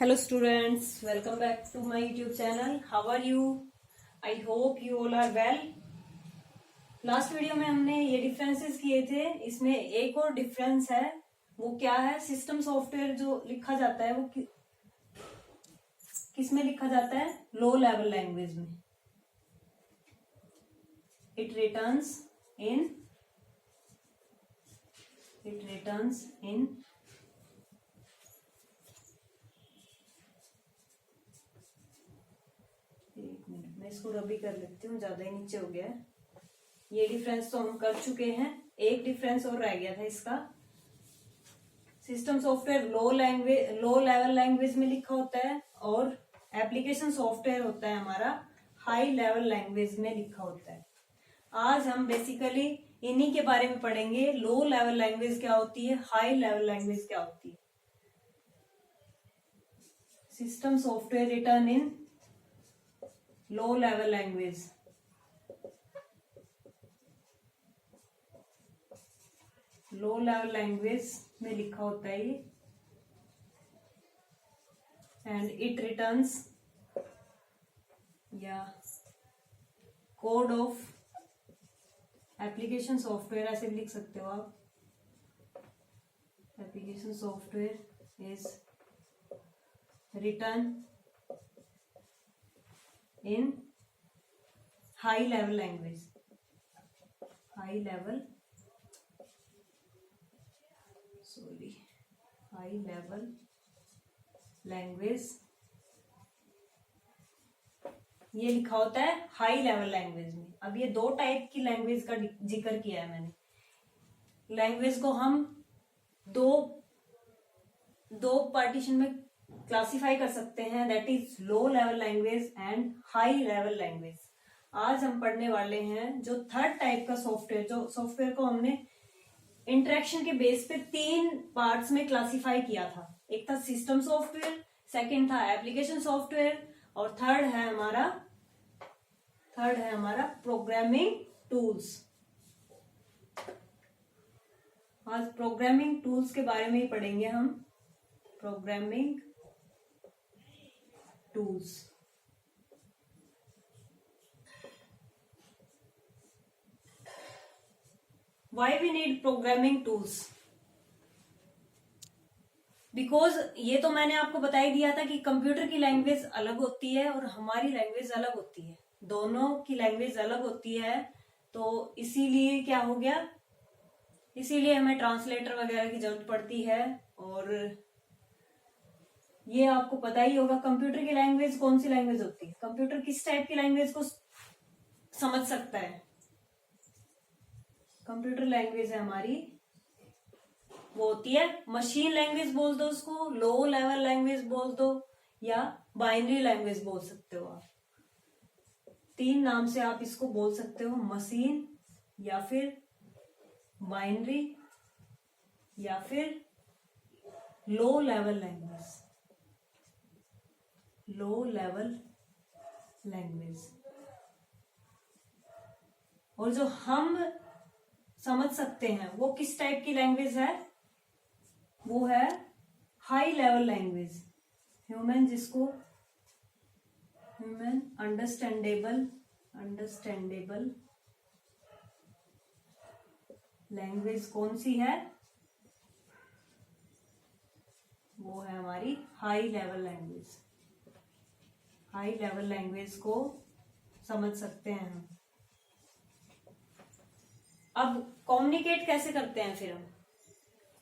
Hello students, welcome back to my YouTube channel. How are you? I hope you all are well. Last video में हमने ये differences किए थे, इसमें एक और डिफरेंस है। वो क्या है? सिस्टम सॉफ्टवेयर जो लिखा जाता है वो किस में लिखा जाता है? लो लेवल लैंग्वेज में। इट रिटर्न्स इन एक मिनट, मैं इसको रबी कर लेती हूँ, ज्यादा ही नीचे हो गया है। ये डिफरेंस तो हम कर चुके हैं, एक डिफरेंस और रह गया था इसका। सिस्टम सॉफ्टवेयर लो लेवल लैंग्वेज में लिखा होता है और एप्लीकेशन सॉफ्टवेयर होता है हमारा हाई लेवल लैंग्वेज में लिखा होता है। आज हम बेसिकली इन्हीं के बारे में पढ़ेंगे। लो लेवल लैंग्वेज क्या होती है, हाई लेवल लैंग्वेज क्या होती है। System software written in low level language. Low level language में लिखा होता है ये, एंड इट रिटर्न्स या कोड ऑफ एप्लीकेशन सॉफ्टवेयर, ऐसे भी लिख सकते हो आप। Application software is written in high level language. High level language ये लिखा होता है हाई लेवल लैंग्वेज में। अब ये दो टाइप की लैंग्वेज का जिक्र किया है मैंने। लैंग्वेज को हम दो पार्टीशन में क्लासिफाई कर सकते हैं, that is low level language and high level language. आज हम पढ़ने वाले हैं जो थर्ड टाइप का सॉफ्टवेयर, जो सॉफ्टवेयर को हमने इंटरेक्शन के बेस पे तीन पार्ट्स में क्लासिफाई किया था। एक था सिस्टम सॉफ्टवेयर, सेकंड था एप्लीकेशन सॉफ्टवेयर, और थर्ड है हमारा प्रोग्रामिंग टूल्स। आज प्रोग्रामिंग टूल्स के बारे में ही पढ़ेंगे हम। Programming tools. Why we need programming tools? Because ये तो मैंने आपको बता ही दिया था कि कंप्यूटर की लैंग्वेज अलग होती है और हमारी लैंग्वेज अलग होती है, दोनों की लैंग्वेज अलग होती है। तो इसीलिए क्या हो गया, इसीलिए हमें ट्रांसलेटर वगैरह की जरूरत पड़ती है। और ये आपको पता ही होगा, कंप्यूटर की लैंग्वेज कौन सी लैंग्वेज होती है, कंप्यूटर किस टाइप की लैंग्वेज को समझ सकता है। कंप्यूटर लैंग्वेज है हमारी, वो होती है मशीन लैंग्वेज बोल दो उसको, लो लेवल लैंग्वेज बोल दो, या बाइनरी लैंग्वेज बोल सकते हो आप। तीन नाम से आप इसको बोल सकते हो, मशीन या फिर बाइनरी या फिर लो level language. Low level language. और जो हम समझ सकते हैं वो किस टाइप की लैंग्वेज है, वो है high level language. Human understandable language कौन सी है, वो है हमारी high level language. High level language को समझ सकते हैं हम। अब कम्युनिकेट कैसे करते हैं फिर हम,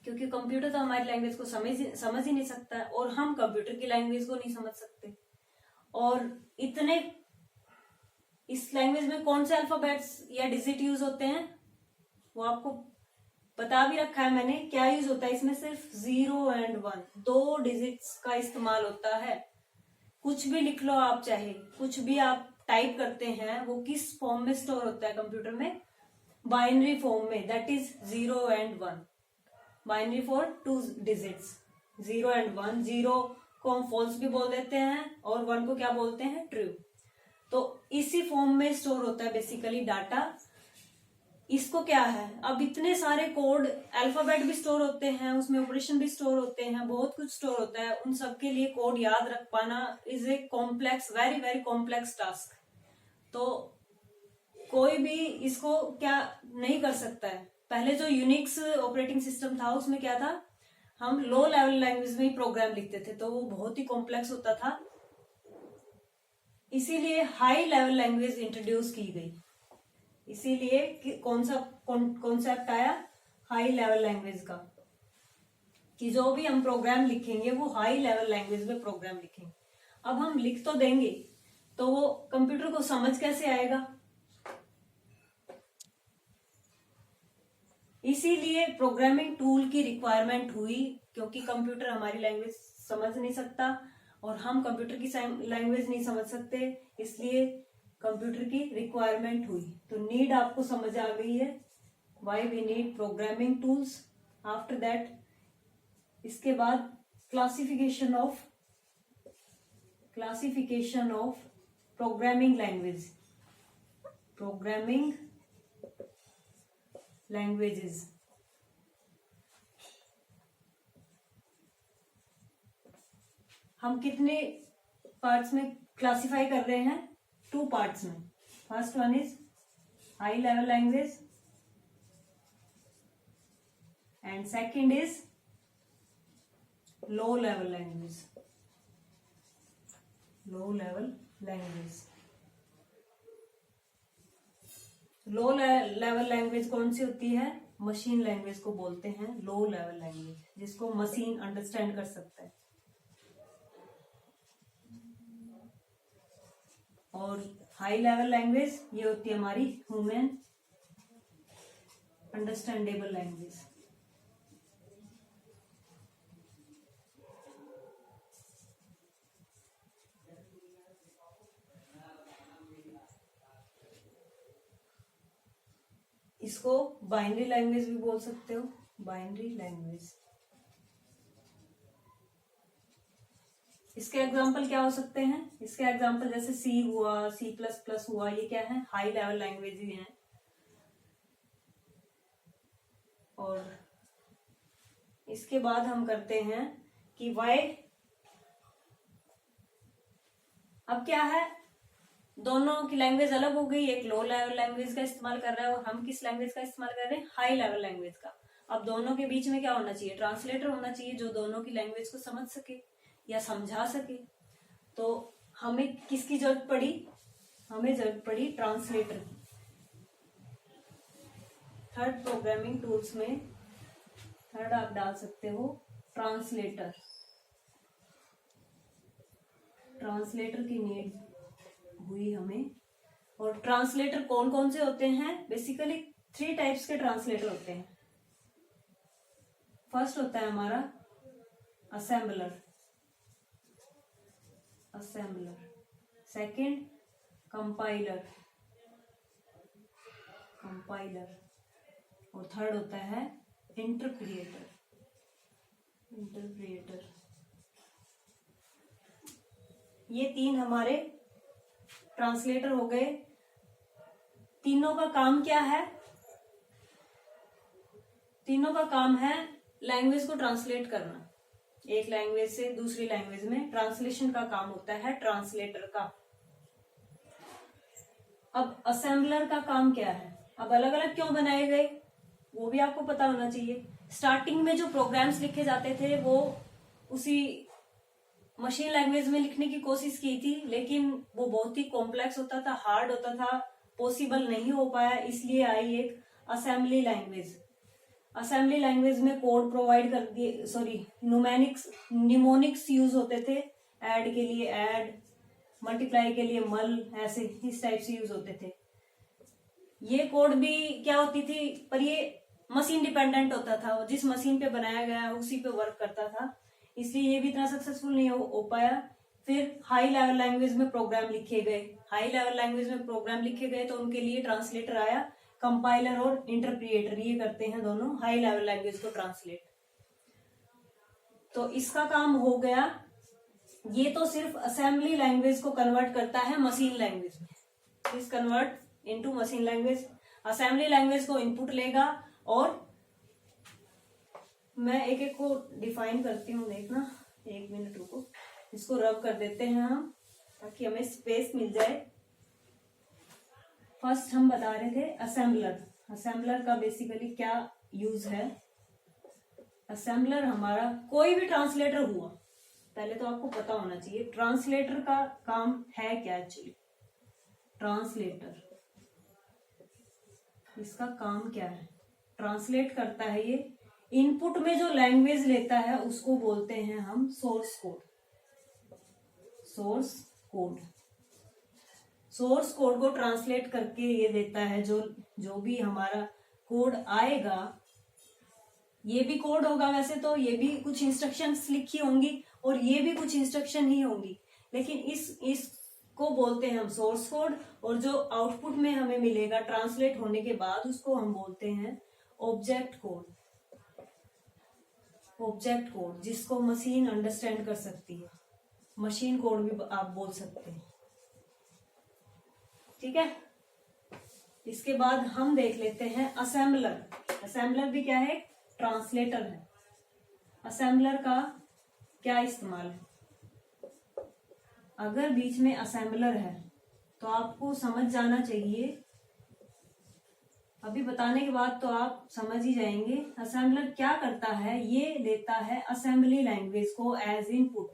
क्योंकि कंप्यूटर तो हमारी लैंग्वेज को समझ ही नहीं सकता है और हम कंप्यूटर की लैंग्वेज को नहीं समझ सकते। और इस लैंग्वेज में कौन से अल्फाबेट्स या डिजिट यूज होते हैं वो आपको बता भी रखा है मैंने। क्या यूज होता है इसमें? सिर्फ 0 और 1, दो डिजिट्स का इस्तेमाल होता है। कुछ भी लिख लो आप, चाहे कुछ भी आप टाइप करते हैं, वो किस फॉर्म में स्टोर होता है कंप्यूटर में? बाइनरी फॉर्म में, दैट इज 0 और 1। बाइनरी फॉर 2 डिजिट्स, 0 और 1। 0 को हम फॉल्स भी बोल देते हैं और 1 को क्या बोलते हैं? ट्रू। तो इसी फॉर्म में स्टोर होता है बेसिकली डाटा। इसको क्या है, अब इतने सारे कोड, अल्फाबेट भी स्टोर होते हैं उसमें, ऑपरेशन भी स्टोर होते हैं, बहुत कुछ स्टोर होता है, उन सब के लिए कोड याद रख पाना is a complex, very very complex task. तो कोई भी इसको क्या नहीं कर सकता है। पहले जो यूनिक्स ऑपरेटिंग सिस्टम था उसमें क्या था, हम लो लेवल लैंग्वेज में ही प्रोग्राम लिखते थे, तो वो बहुत ही कॉम्प्लेक्स होता था, इसीलिए हाई लेवल लैंग्वेज इंट्रोड्यूस की गई। इसीलिए कौन सा कॉन्सेप्ट आया, हाई लेवल लैंग्वेज का, कि जो भी हम प्रोग्राम लिखेंगे वो हाई लेवल लैंग्वेज में प्रोग्राम लिखेंगे। अब हम लिख तो देंगे, तो वो कंप्यूटर को समझ कैसे आएगा, इसीलिए प्रोग्रामिंग टूल की रिक्वायरमेंट हुई, क्योंकि कंप्यूटर हमारी लैंग्वेज समझ नहीं सकता और हम कंप्यूटर की लैंग्वेज नहीं समझ सकते, इसलिए कंप्यूटर की रिक्वायरमेंट हुई। तो नीड आपको समझ आ गई है, why we need programming tools. After that, इसके बाद क्लासिफिकेशन ऑफ प्रोग्रामिंग लैंग्वेजेस। हम कितने पार्ट्स में क्लासिफाई कर रहे हैं, 2 पार्ट्स में। First one is high level language and second is low level language. Low level language कौन सी होती है, मशीन लैंग्वेज को बोलते हैं लो लेवल लैंग्वेज, जिसको मशीन अंडरस्टैंड कर सकता है। और हाई लेवल लैंग्वेज ये होती है हमारी ह्यूमन अंडरस्टैंडेबल लैंग्वेज। इसको बाइनरी लैंग्वेज भी बोल सकते हो, बाइनरी लैंग्वेज। इसके एग्जाम्पल क्या हो सकते हैं, इसके एग्जाम्पल जैसे सी हुआ, C++ हुआ, ये क्या है, हाई लेवल लैंग्वेज ही हैं। और इसके बाद हम करते हैं कि वाई, अब क्या है, दोनों की लैंग्वेज अलग हो गई, एक लो लेवल लैंग्वेज का इस्तेमाल कर रहा है और हम किस लैंग्वेज का इस्तेमाल कर रहे हैं, हाई लेवल लैंग्वेज का। अब दोनों के बीच में क्या होना चाहिए, ट्रांसलेटर होना चाहिए जो दोनों की लैंग्वेज को समझ सके या समझा सके। तो हमें किसकी जरूरत पड़ी, हमें जरूरत पड़ी ट्रांसलेटर की। थर्ड प्रोग्रामिंग टूल्स में थर्ड आप डाल सकते हो ट्रांसलेटर। ट्रांसलेटर की नीड हुई हमें। और ट्रांसलेटर कौन कौन से होते हैं, बेसिकली 3 टाइप्स के ट्रांसलेटर होते हैं। फर्स्ट होता है हमारा असेंबलर, सेकंड कंपाइलर, और थर्ड होता है इंटरप्रिएटर। ये 3 हमारे ट्रांसलेटर हो गए। तीनों का काम क्या है, तीनों का काम है लैंग्वेज को ट्रांसलेट करना, एक लैंग्वेज से दूसरी लैंग्वेज में ट्रांसलेशन का काम होता है ट्रांसलेटर का। अब असेंबलर का काम क्या है, अब अलग अलग क्यों बनाए गए वो भी आपको पता होना चाहिए। स्टार्टिंग में जो प्रोग्राम्स लिखे जाते थे वो उसी मशीन लैंग्वेज में लिखने की कोशिश की थी, लेकिन वो बहुत ही कॉम्प्लेक्स होता था, हार्ड होता था, पॉसिबल नहीं हो पाया, इसलिए आई एक असेंबली लैंग्वेज। असेंबली लैंग्वेज में कोड प्रोवाइड कर दिए, निमोनिक्स यूज होते थे, ऐड के लिए ऐड, मल्टीप्लाई के लिए मल, ऐसे इस टाइप से यूज होते थे। ये कोड भी क्या होती थी, पर ये मशीन डिपेंडेंट होता था, जिस मशीन पे बनाया गया उसी पे वर्क करता था, इसलिए ये भी इतना सक्सेसफुल नहीं हो पाया। फिर हाई लेवल लैंग्वेज में प्रोग्राम लिखे गए, तो उनके लिए ट्रांसलेटर आया, कंपाइलर और इंटरप्रिएटर, ये करते हैं दोनों हाई लेवल लैंग्वेज को ट्रांसलेट। तो इसका काम हो गया। ये तो सिर्फ असेंबली लैंग्वेज को कन्वर्ट करता है मशीन लैंग्वेज में, please convert into machine language. Assembly language को इनपुट लेगा और मैं एक एक को डिफाइन करती हूँ, देखना 1 मिनट रुको, इसको रब कर देते हैं हम ताकि हमें स्पेस मिल जाए। फर्स्ट हम बता रहे थे असेंबलर। असेंबलर का बेसिकली क्या यूज है। असेंबलर हमारा कोई भी ट्रांसलेटर हुआ, पहले तो आपको पता होना चाहिए ट्रांसलेटर का काम है क्या एक्चुअली। ट्रांसलेटर, इसका काम क्या है, ट्रांसलेट करता है ये। इनपुट में जो लैंग्वेज लेता है उसको बोलते हैं हम source code. Source code, source code को ट्रांसलेट करके ये देता है, जो भी हमारा कोड आएगा, ये भी कोड होगा वैसे तो, ये भी कुछ इंस्ट्रक्शंस लिखी होंगी और ये भी कुछ इंस्ट्रक्शन ही होंगी, लेकिन इसको बोलते हैं हम सोर्स कोड। और जो आउटपुट में हमें मिलेगा ट्रांसलेट होने के बाद उसको हम बोलते हैं ऑब्जेक्ट कोड। ऑब्जेक्ट कोड जिसको मशीन अंडरस्टैंड कर सकती है, मशीन कोड भी आप बोल सकते हैं, ठीक है। इसके बाद हम देख लेते हैं असेंबलर। असेंबलर भी क्या है, ट्रांसलेटर है। असेंबलर का क्या इस्तेमाल है, अगर बीच में असेंबलर है तो आपको समझ जाना चाहिए, अभी बताने के बाद तो आप समझ ही जाएंगे। असेंबलर क्या करता है, ये लेता है असेंबली लैंग्वेज को एज इनपुट।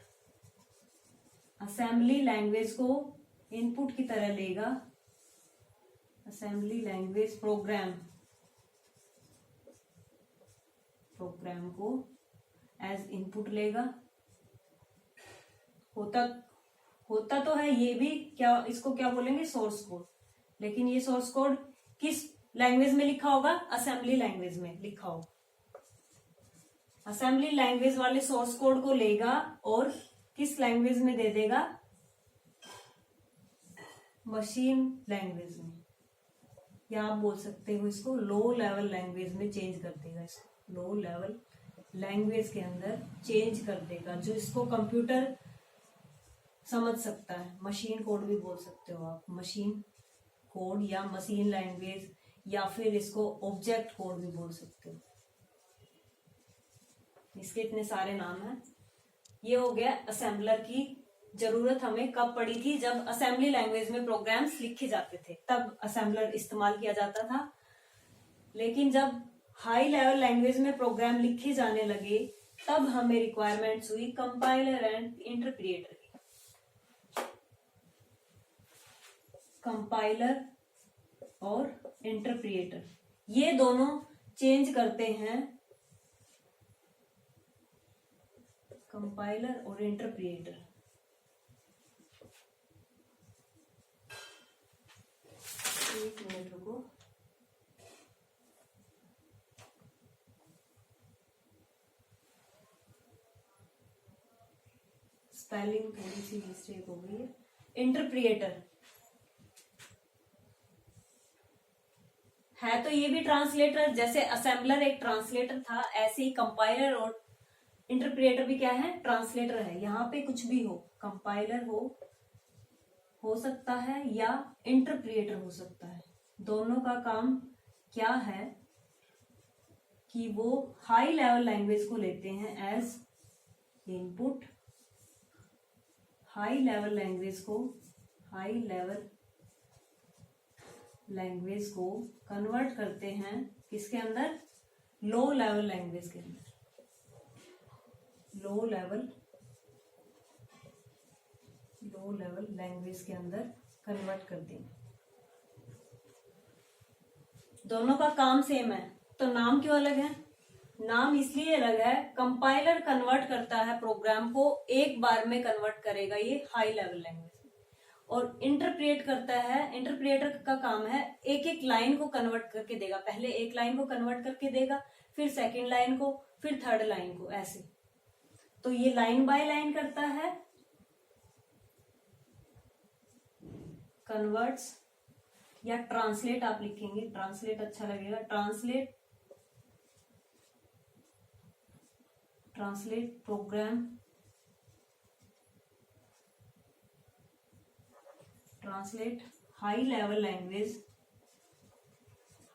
असेंबली लैंग्वेज को इनपुट की तरह लेगा, असेंबली लैंग्वेज प्रोग्राम को एज इनपुट लेगा। होता तो है ये भी, क्या इसको क्या बोलेंगे, सोर्स कोड। लेकिन ये सोर्स कोड किस लैंग्वेज में लिखा होगा, असेंबली लैंग्वेज में लिखा होगा। असेंबली लैंग्वेज वाले सोर्स कोड को लेगा और किस लैंग्वेज में दे देगा, मशीन लैंग्वेज में, या आप बोल सकते हो इसको लो लेवल लैंग्वेज में चेंज कर देगा। इसको लो लेवल लैंग्वेज के अंदर चेंज कर देगा, जो इसको कंप्यूटर समझ सकता है। मशीन कोड भी बोल सकते हो आप, मशीन कोड या मशीन लैंग्वेज, या फिर इसको ऑब्जेक्ट कोड भी बोल सकते हो। इसके इतने सारे नाम हैं। ये हो गया असेंबलर की जरूरत हमें कब पड़ी थी, जब असेंबली लैंग्वेज में प्रोग्राम्स लिखे जाते थे तब असेंबलर इस्तेमाल किया जाता था। लेकिन जब हाई लेवल लैंग्वेज में प्रोग्राम लिखे जाने लगे तब हमें रिक्वायरमेंट्स हुई कंपाइलर एंड इंटरप्रिएटर की। कंपाइलर और इंटरप्रिएटर ये दोनों चेंज करते हैं, कंपाइलर और इंटरप्रिएटर। एक मिनट रुको, स्पेलिंग थोड़ी सी मिस्टेक हो गई है। इंटरप्रिएटर है तो ये भी ट्रांसलेटर, जैसे असेंबलर एक ट्रांसलेटर था, ऐसे ही कंपाइलर और इंटरप्रिएटर भी क्या है, ट्रांसलेटर है। यहाँ पे कुछ भी हो, कंपाइलर हो सकता है या इंटरप्रिएटर हो सकता है। दोनों का काम क्या है कि वो हाई लेवल लैंग्वेज को लेते हैं as input, high level language को कन्वर्ट करते हैं किसके अंदर, लो लेवल लैंग्वेज के अंदर। लो लेवल लैंग्वेज के अंदर कन्वर्ट कर देंगे। दोनों का काम सेम है, तो नाम क्यों अलग है, नाम इसलिए अलग है, कंपाइलर कन्वर्ट करता है प्रोग्राम को, एक बार में कन्वर्ट करेगा ये हाई लेवल लैंग्वेज, और इंटरप्रिएट करता है, इंटरप्रिएटर का काम है एक एक लाइन को कन्वर्ट करके देगा। पहले एक लाइन को कन्वर्ट करके देगा, फिर सेकेंड लाइन को, फिर थर्ड लाइन को, ऐसे। तो ये लाइन बाय लाइन करता है, कन्वर्ट्स या ट्रांसलेट आप लिखेंगे, ट्रांसलेट अच्छा लगेगा, translate program, translate high level language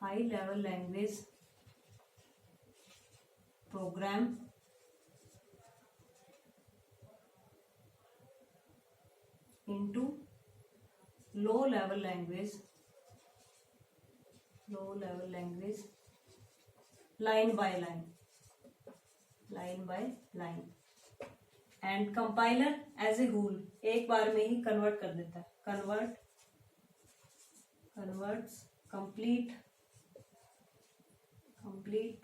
high level language program into low level language line by line and compiler as a whole एक बार में ही कन्वर्ट कर देता है, converts complete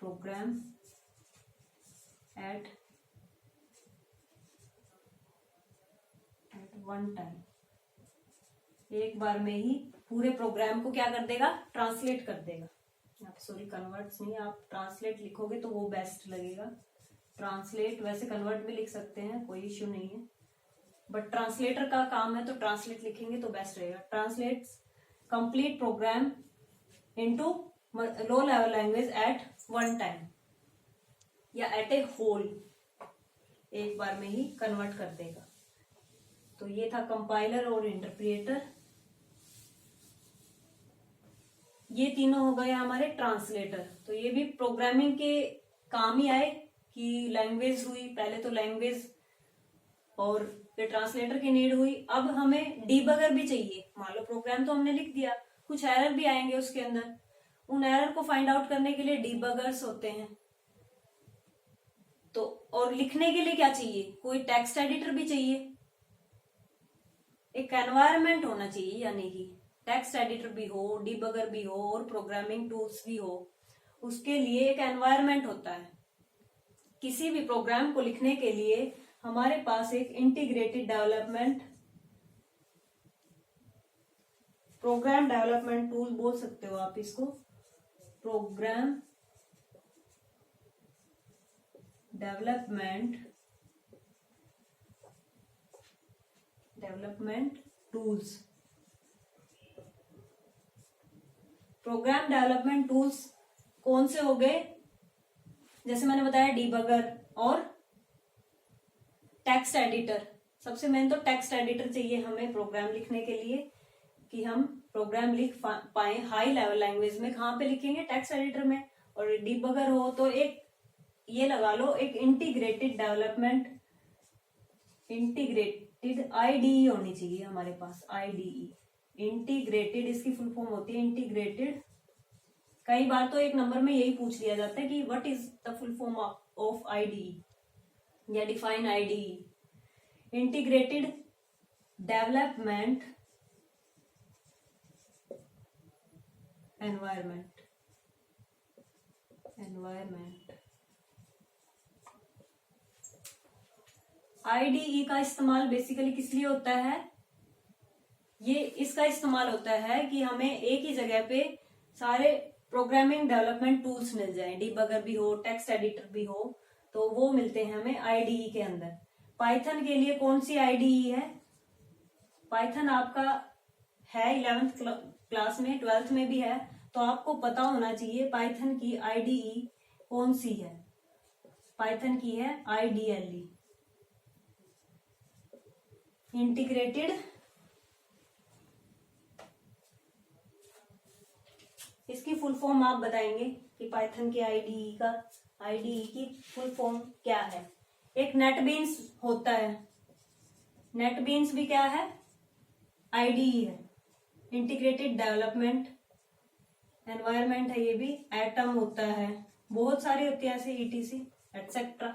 program at one time, एक बार में ही पूरे प्रोग्राम को क्या कर देगा, ट्रांसलेट कर देगा। आप सॉरी कन्वर्ट्स नहीं, आप ट्रांसलेट लिखोगे तो वो बेस्ट लगेगा। ट्रांसलेट वैसे कन्वर्ट भी लिख सकते हैं, कोई इश्यू नहीं है, बट ट्रांसलेटर का काम है तो ट्रांसलेट लिखेंगे तो बेस्ट रहेगा। ट्रांसलेट्स कंप्लीट प्रोग्राम इनटू लो level language eight one time या एट ए होल, एक बार में ही कन्वर्ट कर देगा। तो ये था कंपाइलर और इंटरप्रिएटर, ये तीनों हो गए हमारे ट्रांसलेटर। तो ये भी प्रोग्रामिंग के काम ही आए कि लैंग्वेज हुई, पहले तो लैंग्वेज और फिर ट्रांसलेटर की नीड हुई। अब हमें डीबगर भी चाहिए, मान लो प्रोग्राम तो हमने लिख दिया, कुछ एरर भी आएंगे उसके अंदर, उन एरर को फाइंड आउट करने के लिए डीबगर्स होते हैं। तो और लिखने के लिए क्या चाहिए, कोई टेक्स्ट एडिटर भी चाहिए, एक एनवायरनमेंट होना चाहिए, यानी कि टेक्स्ट एडिटर भी हो, डीबगर भी हो और प्रोग्रामिंग टूल्स भी हो। उसके लिए एक एनवायरनमेंट होता है। किसी भी प्रोग्राम को लिखने के लिए हमारे पास एक इंटीग्रेटेड प्रोग्राम डेवलपमेंट टूल बोल सकते हो आप इसको, program development tools. Program development tools कौन से हो गए, जैसे मैंने बताया डीबगर और टेक्स्ट एडिटर। सबसे मेन तो टेक्स्ट एडिटर चाहिए हमें प्रोग्राम लिखने के लिए, कि हम प्रोग्राम लिख पाए हाई लेवल लैंग्वेज में। कहाँ पे लिखेंगे, टेक्स्ट एडिटर में। और डीबगर हो तो एक ये लगा लो, एक इंटीग्रेटेड आईडीई होनी चाहिए हमारे पास, आईडीई इंटीग्रेटेड, इसकी फुल फॉर्म होती है इंटीग्रेटेड। कई बार तो एक नंबर में यही पूछ लिया जाता है कि what is the full form of IDE या define IDE. Integrated development environment. IDE का इस्तेमाल बेसिकली किस लिए होता है, ये इसका इस्तेमाल होता है कि हमें एक ही जगह पे सारे प्रोग्रामिंग डेवलपमेंट टूल्स मिल जाएं, डीबगर भी हो, टेक्स्ट एडिटर भी हो, तो वो मिलते हैं हमें आईडीई के अंदर। पाइथन के लिए कौन सी आईडीई है, पाइथन आपका है 11th क्लास में, 12th में भी है, तो आपको पता होना चाहिए पाइथन की आईडीई कौन सी है। पाइथन की है आईडीएलई, इंटीग्रेटेड इसकी फुल फॉर्म आप बताएंगे कि पाइथन की आईडीई की फुल फॉर्म क्या है। एक नेटबीन्स होता है, नेटबीन्स भी क्या है, आईडीई है, इंटीग्रेटेड डेवलपमेंट एनवायरनमेंट है ये भी। एटम होता है, बहुत सारी होती है ऐसे, ईटीसी एटसेट्रा।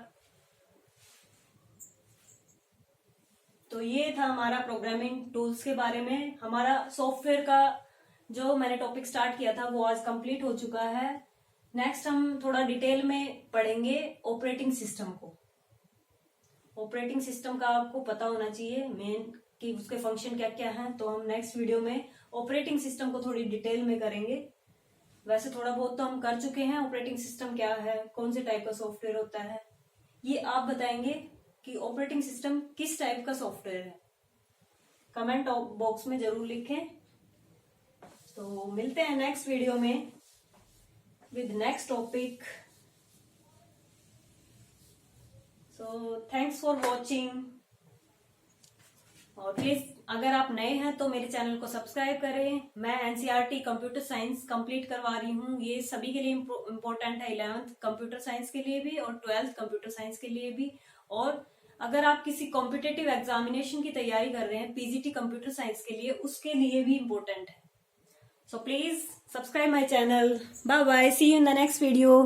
तो ये था हमारा प्रोग्रामिंग टूल्स के बारे में। हमारा सॉफ्टवेयर का जो मैंने टॉपिक स्टार्ट किया था वो आज कंप्लीट हो चुका है। नेक्स्ट हम थोड़ा डिटेल में पढ़ेंगे ऑपरेटिंग सिस्टम को। ऑपरेटिंग सिस्टम का आपको पता होना चाहिए मेन कि उसके फंक्शन क्या क्या हैं, तो हम नेक्स्ट वीडियो में ऑपरेटिंग सिस्टम को थोड़ी डिटेल में करेंगे। वैसे थोड़ा बहुत तो हम कर चुके हैं, ऑपरेटिंग सिस्टम क्या है, कौन से टाइप का सॉफ्टवेयर होता है, ये आप बताएंगे कि ऑपरेटिंग सिस्टम किस टाइप का सॉफ्टवेयर है। कमेंट बॉक्स में जरूर लिखें। तो मिलते हैं नेक्स्ट वीडियो में with next topic. So thanks for watching. और प्लीज अगर आप नए हैं तो मेरे चैनल को सब्सक्राइब करें। मैं एनसीईआरटी कंप्यूटर साइंस कंप्लीट करवा रही हूँ। ये सभी के लिए इम्पोर्टेंट है, 11th कंप्यूटर साइंस के लिए भी और 12th कंप्यूटर साइंस के लिए भी। और अगर आप किसी कॉम्पिटेटिव एग्जामिनेशन की तैयारी कर रहे हैं पीजीटी कंप्यूटर साइंस के लिए, उसके लिए भी इम्पोर्टेंट है। So please subscribe my channel. Bye bye, see you in the next video.